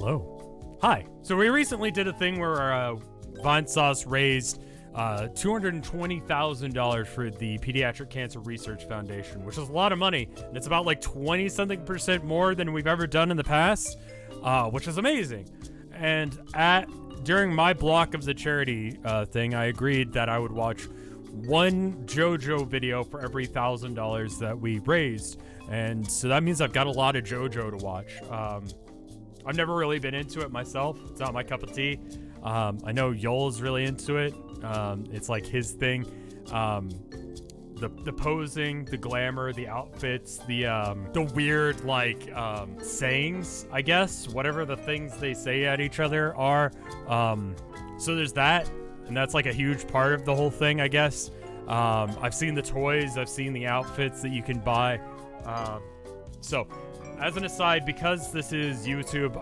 Hello. Hi. So we recently did a thing where Vinesauce raised $220,000 for the Pediatric Cancer Research Foundation, which is a lot of money, and it's about like 20-something% more than we've ever done in the past, which is amazing. And during my block of the charity thing, I agreed that I would watch one Jojo video for every $1,000 that we raised, and so that means I've got a lot of Jojo to watch. I've never really been into it myself. It's not my cup of tea. I know Yoel's really into it. It's like his thing. The posing, the glamour, the outfits, the weird like sayings, I guess, whatever the things they say at each other are. So there's that, and that's like a huge part of the whole thing, I guess. I've seen the toys, I've seen the outfits that you can buy. So as an aside, because this is YouTube,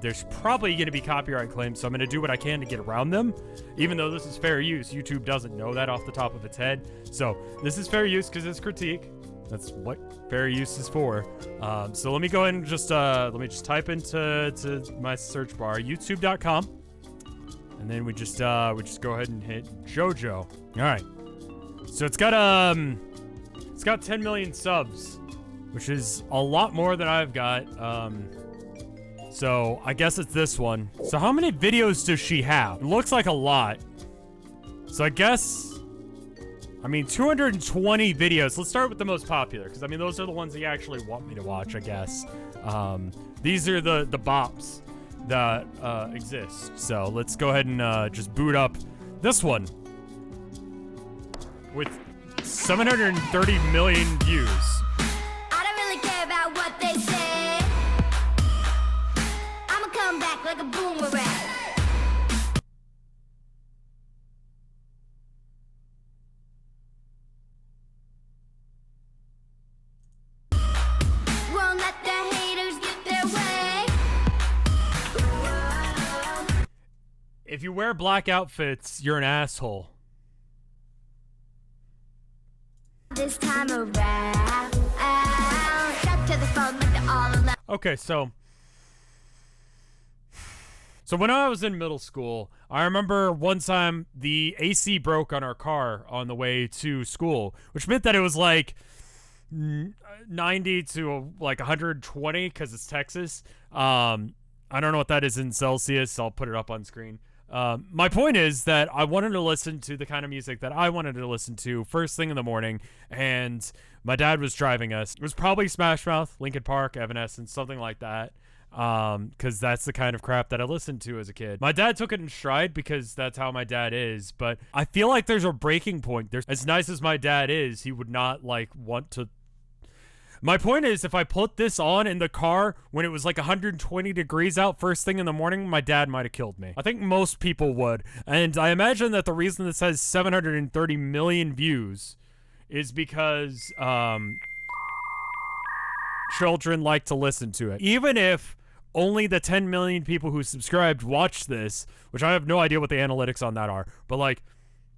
there's probably going to be copyright claims, so I'm going to do what I can to get around them. Even though this is fair use, YouTube doesn't know that off the top of its head. So this is fair use because it's critique. That's what fair use is for. So let me go ahead and just type into my search bar youtube.com, and then we just go ahead and hit Jojo. All right. So it's got 10 million subs, which is a lot more than I've got. So I guess it's this one. So how many videos does she have? It looks like a lot. So I guess, 220 videos. Let's start with the most popular, because those are the ones that you actually want me to watch, I guess. These are the bops that exist. So let's go ahead and just boot up this one with 730 million views. What they say, I'ma come back like a boomerang. Won't let the haters get their way. If you wear black outfits, you're an asshole. This time around. Okay, so when I was in middle school, I remember one time the AC broke on our car on the way to school, which meant that it was like 90 to like 120 because it's Texas. I don't know what that is in Celsius. I'll put it up on screen. My point is that I wanted to listen to the kind of music that I wanted to listen to first thing in the morning, and my dad was driving us. It was probably Smash Mouth, Linkin Park, Evanescence, something like that, because that's the kind of crap that I listened to as a kid. My dad took it in stride because that's how my dad is, but I feel like there's a breaking point. As nice as my dad is, he would not want to. My point is, if I put this on in the car when it was like 120 degrees out first thing in the morning, my dad might have killed me. I think most people would. And I imagine that the reason this has 730 million views is because children like to listen to it. Even if only the 10 million people who subscribed watched this, which I have no idea what the analytics on that are, but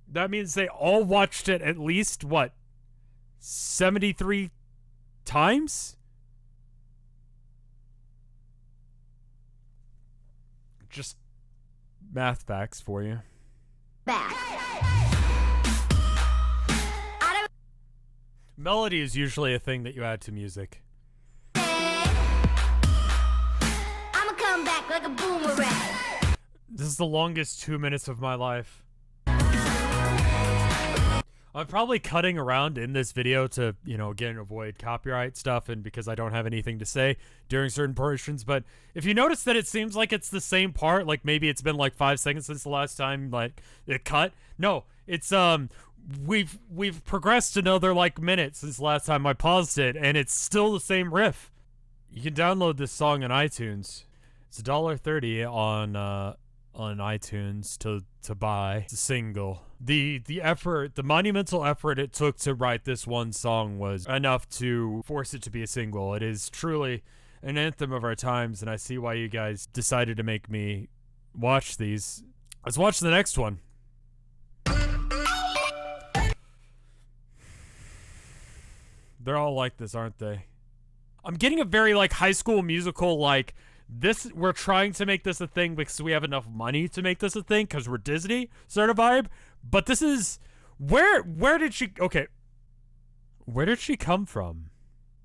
that means they all watched it at least, 73 times? Just math facts for you. Back. Melody is usually a thing that you add to music. I'ma come back like a boomerang. This is the longest 2 minutes of my life. I'm probably cutting around in this video to, again, avoid copyright stuff and because I don't have anything to say during certain portions. But if you notice that it seems like it's the same part, like maybe it's been like 5 seconds since the last time it cut. No, it's we've progressed another minute since the last time I paused it, and it's still the same riff. You can download this song on iTunes. It's $1.30 on iTunes to buy. It's a single. The effort, the monumental effort it took to write this one song was enough to force it to be a single. It is truly an anthem of our times, and I see why you guys decided to make me watch these. Let's watch the next one. They're all like this, aren't they? I'm getting a very High School Musical we're trying to make this a thing because we have enough money to make this a thing because we're Disney sort of vibe. But this is where did she where did she come from?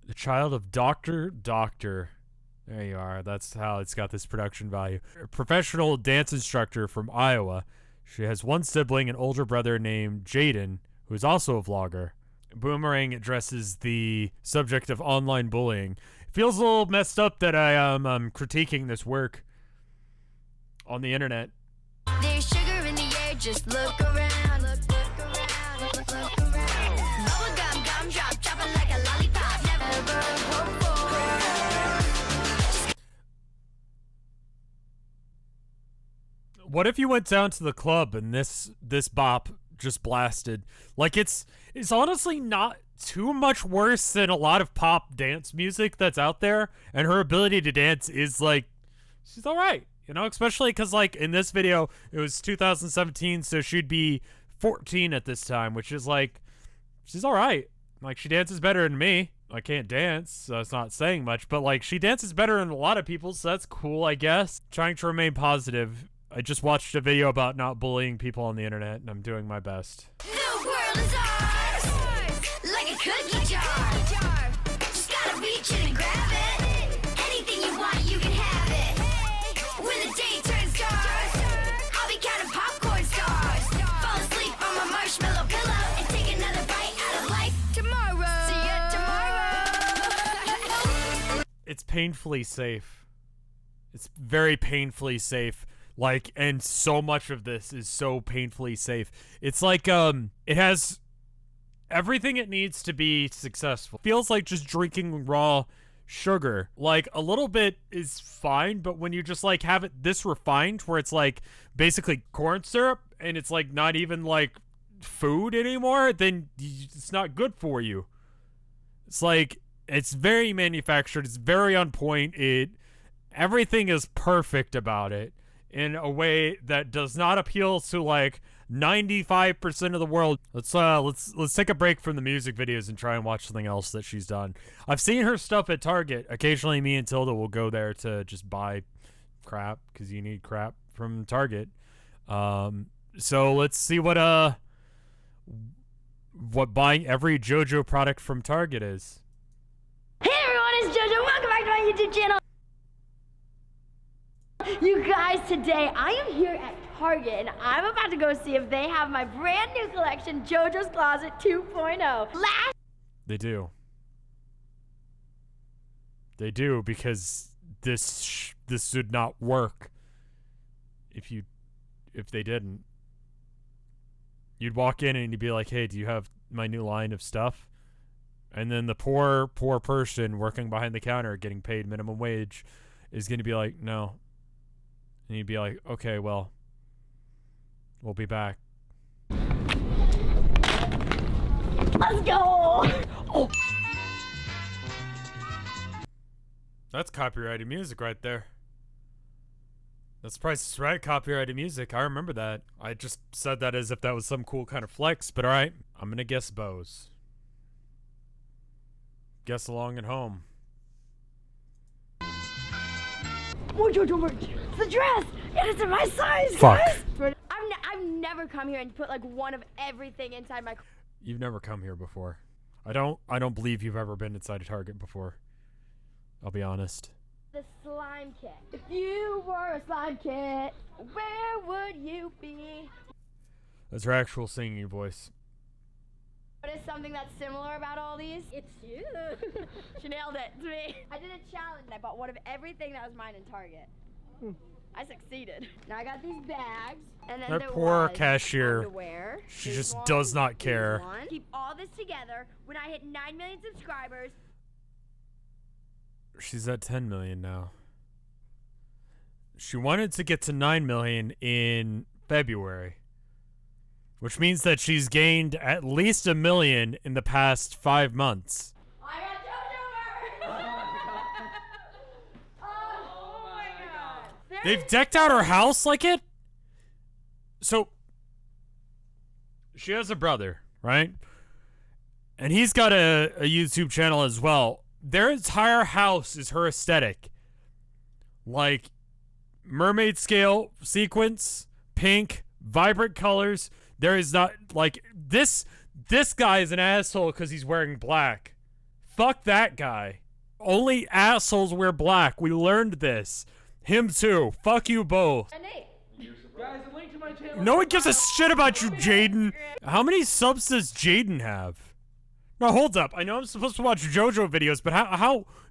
The child of Doctor. There you are. That's how it's got this production value. A professional dance instructor from Iowa. She has one sibling, an older brother named Jaden, who is also a vlogger. Boomerang addresses the subject of online bullying. It feels a little messed up that I am critiquing this work on the internet. There's sugar in the air, just look around. Look around, look around. Bubblegum, gumdrop, dropping like a lollipop. Never hope for. What if you went down to the club and this bop just blasted? Like, it's honestly not too much worse than a lot of pop dance music that's out there, and her ability to dance is like, she's all right, you know, especially because like in this video it was 2017, so she'd be 14 at this time, which is like, she's all right. Like, she dances better than me. I can't dance, so it's not saying much, but like, she dances better than a lot of people, so that's cool, I guess. Trying to remain positive. I just watched a video about not bullying people on the internet, and I'm doing my best. The world is ours, like a cookie jar. Just gotta reach in and grab it. Anything you want, you can have it. When the day turns dark, I'll be counting popcorn stars. Fall asleep on my marshmallow pillow and take another bite out of life tomorrow. See ya tomorrow. It's painfully safe. It's very painfully safe. Like, and so much of this is so painfully safe. It's like, it has everything it needs to be successful. Feels like just drinking raw sugar. Like, a little bit is fine, but when you just, like, have it this refined, where it's, like, basically corn syrup, and it's, like, not even, like, food anymore, then it's not good for you. It's, like, it's very manufactured. It's very on point. Everything is perfect about it, in a way that does not appeal to like 95% of the world. Let's take a break from the music videos and try and watch something else that she's done. I've seen her stuff at Target. Occasionally me and Tilda will go there to just buy crap, because you need crap from Target. So let's see what buying every Jojo product from Target is. Hey everyone, it's Jojo. Welcome back to my YouTube channel. You guys, today I am here at Target and I'm about to go see if they have my brand new collection, JoJo's Closet 2.0. They do. They do, because this would not work if they didn't. You'd walk in and you'd be like, "Hey, do you have my new line of stuff?" And then the poor person working behind the counter getting paid minimum wage is going to be like, "No." And you'd be like, "Okay, well, we'll be back." Let's go! Oh. That's copyrighted music right there. That's Price is Right copyrighted music. I remember that. I just said that as if that was some cool kind of flex, but alright. I'm gonna guess Bose. Guess along at home. More JoJo merch. It's the dress! And it's in my size, Fuck. guys! I've never come here and put like one of everything inside my... You've never come here before. I don't believe you've ever been inside a Target before. I'll be honest. The slime kit. If you were a slime kit, where would you be? That's her actual singing voice. What is something that's similar about all these? It's you. She nailed it. It's me. I did a challenge and I bought one of everything that was mine in Target. I succeeded. Now I got these bags, and then That there poor was cashier. underwear. She Here's just one, does not here's care. one. Keep all this together. When I hit 9 million subscribers, She's at 10 million now. She wanted to get to 9 million in February, which means that she's gained at least 1 million in the past 5 months. I got JoJo merch! Oh my god. They've decked out her house like it? So, she has a brother, right? And he's got a YouTube channel as well. Their entire house is her aesthetic. Like, mermaid scale sequence, pink, vibrant colors. There is not, like, this guy is an asshole because he's wearing black. Fuck that guy. Only assholes wear black. We learned this. Him too. Fuck you both. Guys, a link to my channel. No one gives a shit about you, Jaden. How many subs does Jaden have? No, hold up. I know I'm supposed to watch Jojo videos, but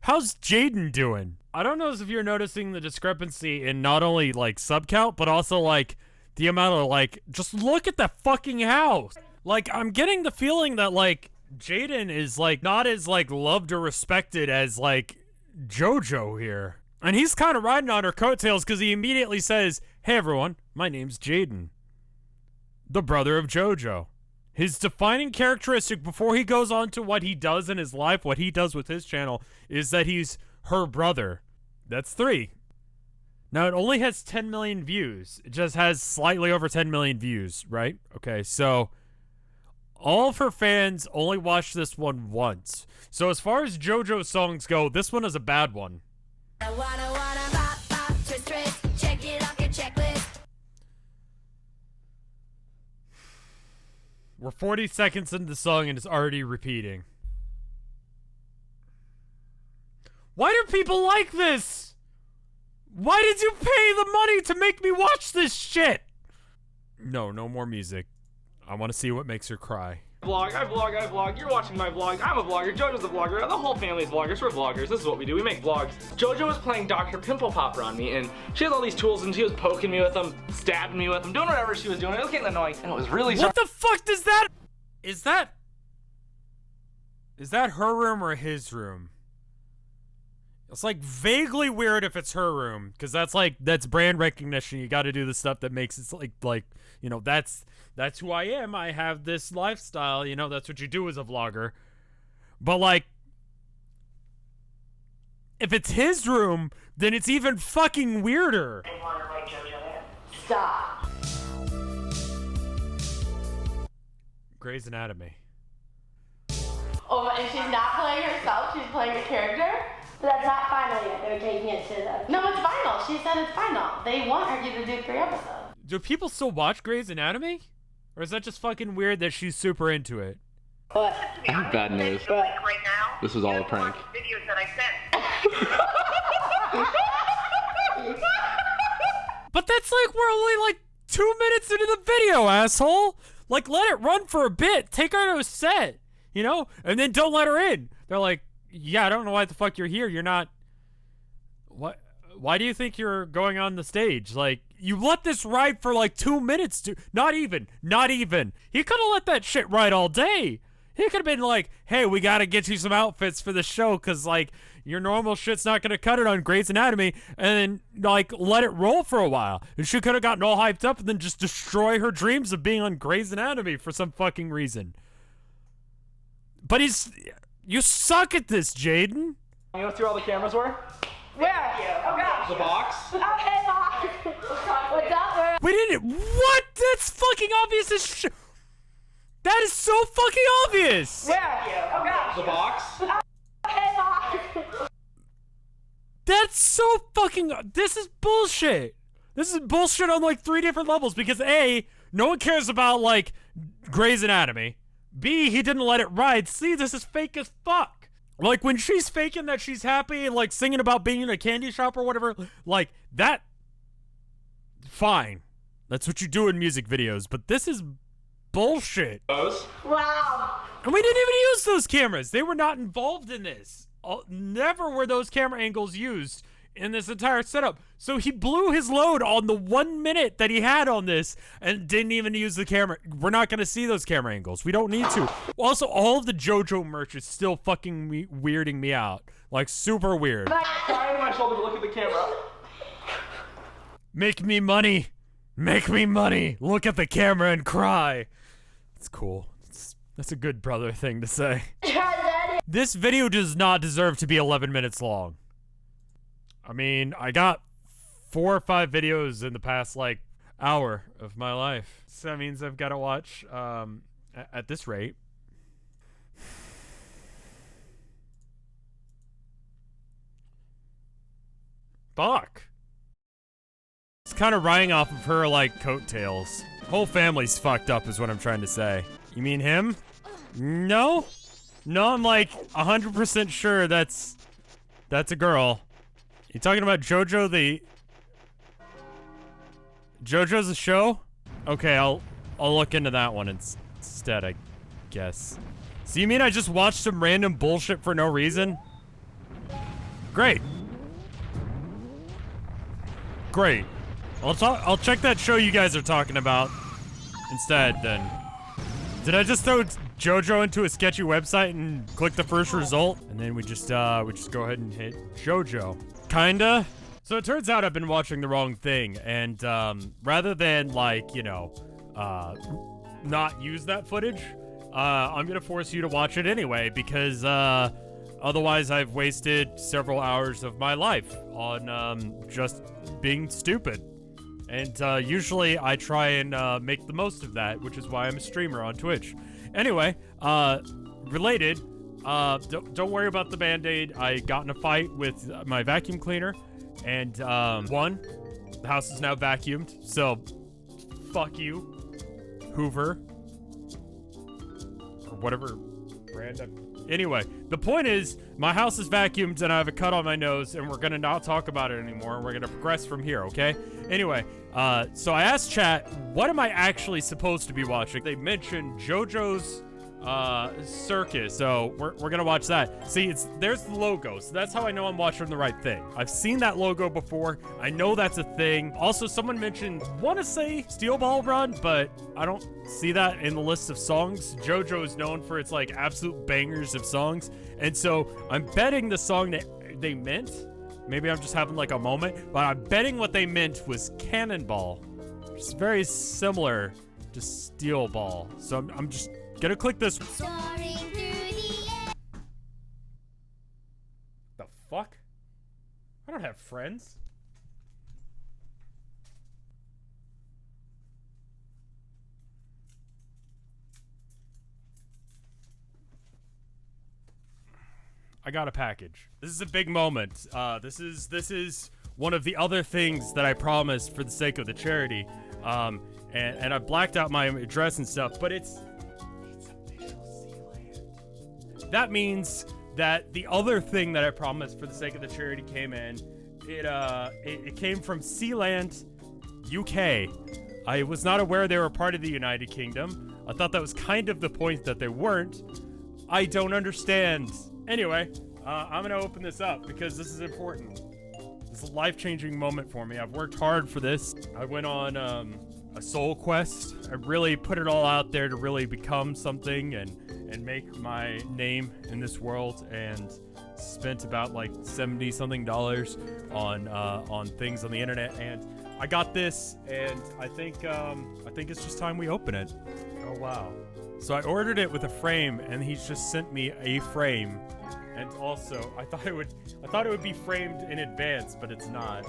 how's Jaden doing? I don't know if you're noticing the discrepancy in not only like sub count, but also like the amount of like, just look at that fucking house. Like, I'm getting the feeling that like Jaden is like not as like loved or respected as like Jojo here. And he's kind of riding on her coattails because he immediately says, "Hey everyone, my name's Jaden, the brother of Jojo." His defining characteristic before he goes on to what he does in his life, what he does with his channel, is that he's her brother. That's 3. Now, it only has 10 million views. It just has slightly over 10 million views, right? Okay, so all of her fans only watched this one once. So as far as JoJo's songs go, this one is a bad one. I wanna bop, bop, twist, twist. Check it off your checklist. We're 40 seconds into the song and it's already repeating. Why do people like this? Why did you pay the money to make me watch this shit? No more music. I want to see what makes her cry. Vlog, I vlog. You're watching my vlog. I'm a vlogger. Jojo's a vlogger. The whole family's vloggers. We're vloggers. This is what we do. We make vlogs. Jojo was playing Dr. Pimple Popper on me, and she has all these tools, and she was poking me with them, stabbing me with them, doing whatever she was doing. It was getting annoying, and it was really What the fuck does that? Is that her room or his room? It's like vaguely weird if it's her room, because that's brand recognition. You got to do the stuff that makes it like you know, that's who I am. I have this lifestyle, you know, that's what you do as a vlogger. But like, if it's his room, then it's even fucking weirder. Stop. Grey's Anatomy. Oh, and she's not playing herself, she's playing a character? But that's not final yet. They're taking it to the... No, it's final. She said it's final. They want her to do 3 episodes. Do people still watch Grey's Anatomy? Or is that just fucking weird that she's super into it? What? I have bad news. What? Right now, This was all a prank. videos that I sent. But that's like, we're only like 2 minutes into the video, asshole! Like, let it run for a bit. Take her to a set, you know? And then don't let her in. They're like, yeah, I don't know why the fuck you're here. You're not... What? Why do you think you're going on the stage? Like, you let this ride for like 2 minutes, dude. Not even. He could have let that shit ride all day. He could have been like, hey, we gotta get you some outfits for the show, because like, your normal shit's not gonna cut it on Grey's Anatomy, and then like, let it roll for a while. And she could have gotten all hyped up and then just destroy her dreams of being on Grey's Anatomy for some fucking reason. But you suck at this, Jaden. You know what all the cameras were? Where? Oh, gosh. The box. Okay, Mom. What's up? Where? We didn't. What? That's fucking obvious as shit. That is so fucking obvious. Where? Oh, gosh. The box. Okay, Mom. That's so fucking. This is bullshit. This is bullshit on like 3 different levels, because A, no one cares about like Grey's Anatomy. B, he didn't let it ride. C, this is fake as fuck. Like, when she's faking that she's happy and like singing about being in a candy shop or whatever, like that, fine. That's what you do in music videos, but this is bullshit. Wow. And we didn't even use those cameras. They were not involved in this. Never were those camera angles used in this entire setup. So he blew his load on the 1 minute that he had on this and didn't even use the camera. We're not going to see those camera angles. We don't need to. Also, all of the JoJo merch is still fucking weirding me out. Like, super weird. Cry on my shoulder to look at the camera. Make me money. Make me money. Look at the camera and cry. It's cool. That's a good brother thing to say. This video does not deserve to be 11 minutes long. I mean, I got 4 or 5 videos in the past, like, hour of my life. So that means I've got to watch, at this rate. Fuck. kind of riding off of her, like, coattails. Whole family's fucked up is what I'm trying to say. You mean him? No? No, I'm like 100% sure that's a girl. You talking about Jojo the... Jojo's a show? Okay, I'll look into that one instead, I guess. So you mean I just watched some random bullshit for no reason? Great. Great. I'll check that show you guys are talking about instead then. Did I just throw Jojo into a sketchy website and click the first result? And then we just go ahead and hit Jojo. Kinda. So it turns out I've been watching the wrong thing, and rather than, like, you know, not use that footage, I'm gonna force you to watch it anyway, because otherwise I've wasted several hours of my life on just being stupid. And usually I try and make the most of that, which is why I'm a streamer on Twitch. Anyway, related, don't worry about the Band-Aid. I got in a fight with my vacuum cleaner, and the house is now vacuumed, so fuck you, Hoover, or whatever brand Anyway, the point is, my house is vacuumed and I have a cut on my nose, and we're gonna not talk about it anymore, and we're gonna progress from here, okay? Anyway, so I asked chat, what am I actually supposed to be watching? They mentioned JoJo's circus, so we're gonna watch that. See, there's the logo, so that's how I know I'm watching the right thing. I've seen that logo before. I know that's a thing. Also, someone mentioned, wanna say Steel Ball Run, but I don't see that in the list of songs. JoJo is known for its like absolute bangers of songs, and so I'm betting the song that they meant, maybe I'm just having like a moment, but I'm betting what they meant was Cannonball, which is very similar to Steel Ball. So I'm just gonna click this. The fuck? I don't have friends. I got a package. This is a big moment. This is one of the other things that I promised for the sake of the charity. And I blacked out my address and stuff, but it's official Sealand. That means that the other thing that I promised for the sake of the charity came in. It came from Sealand, UK. I was not aware they were part of the United Kingdom. I thought that was kind of the point that they weren't. I don't understand. Anyway, I'm gonna open this up because this is important. It's a life-changing moment for me. I've worked hard for this. I went on a soul quest. I really put it all out there to really become something and make my name in this world, and spent about like $70-something on things on the internet, and I got this, and I think it's just time we open it. Oh wow. So I ordered it with a frame, and he's just sent me a frame. And also, I thought it would be framed in advance, but it's not.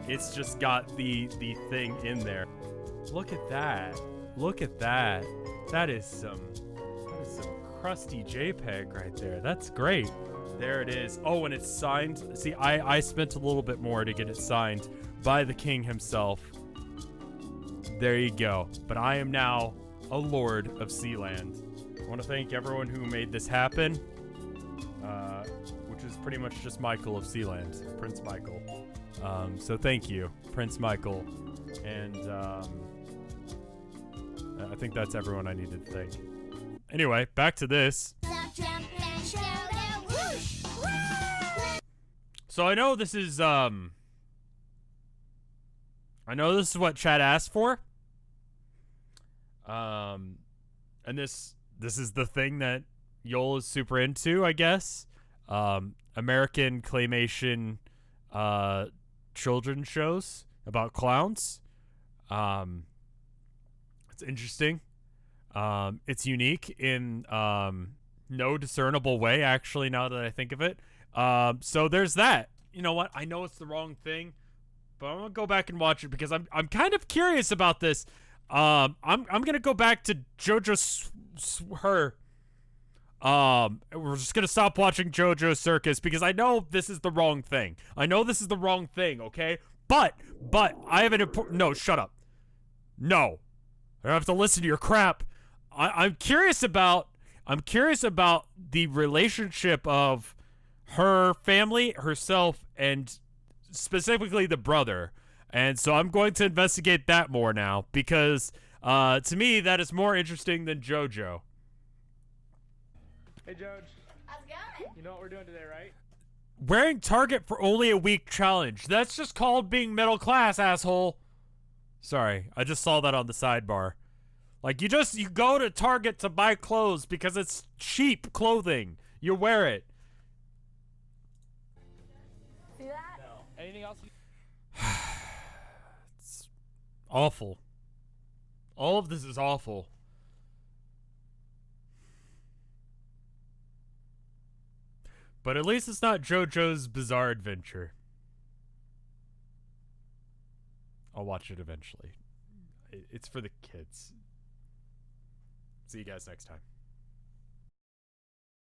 It's just got the thing in there. Look at that. Look at that. That is some crusty JPEG right there. That's great. There it is. Oh, and it's signed. See, I spent a little bit more to get it signed by the king himself. There you go. But I am now a lord of Sealand. I want to thank everyone who made this happen. Which is pretty much just Michael of Sealand, Prince Michael. So thank you, Prince Michael, and I think that's everyone I needed to thank. Anyway, back to this. So I know this is what chat asked for. And this is the thing that Yol is super into, I guess. American claymation children's shows about clowns. It's interesting. It's unique in no discernible way, actually, now that I think of it. So there's that. You know what? I know it's the wrong thing, but I'm gonna go back and watch it because I'm kind of curious about this. I'm gonna go back to JoJo her. We're just gonna stop watching JoJo's Circus because I know this is the wrong thing. I know this is the wrong thing, okay? But I have an important. No, shut up. No, I don't have to listen to your crap. I'm curious about the relationship of her family, herself, and specifically the brother. And so I'm going to investigate that more now because to me that is more interesting than Jojo. Hey, Joj. How's it going? You know what we're doing today, right? Wearing Target for only a week challenge. That's just called being middle class, asshole. Sorry, I just saw that on the sidebar. Like, you go to Target to buy clothes because it's cheap clothing. You wear it. See that? No. Anything else? It's awful. All of this is awful. But at least it's not JoJo's Bizarre Adventure. I'll watch it eventually. It's for the kids. See you guys next time.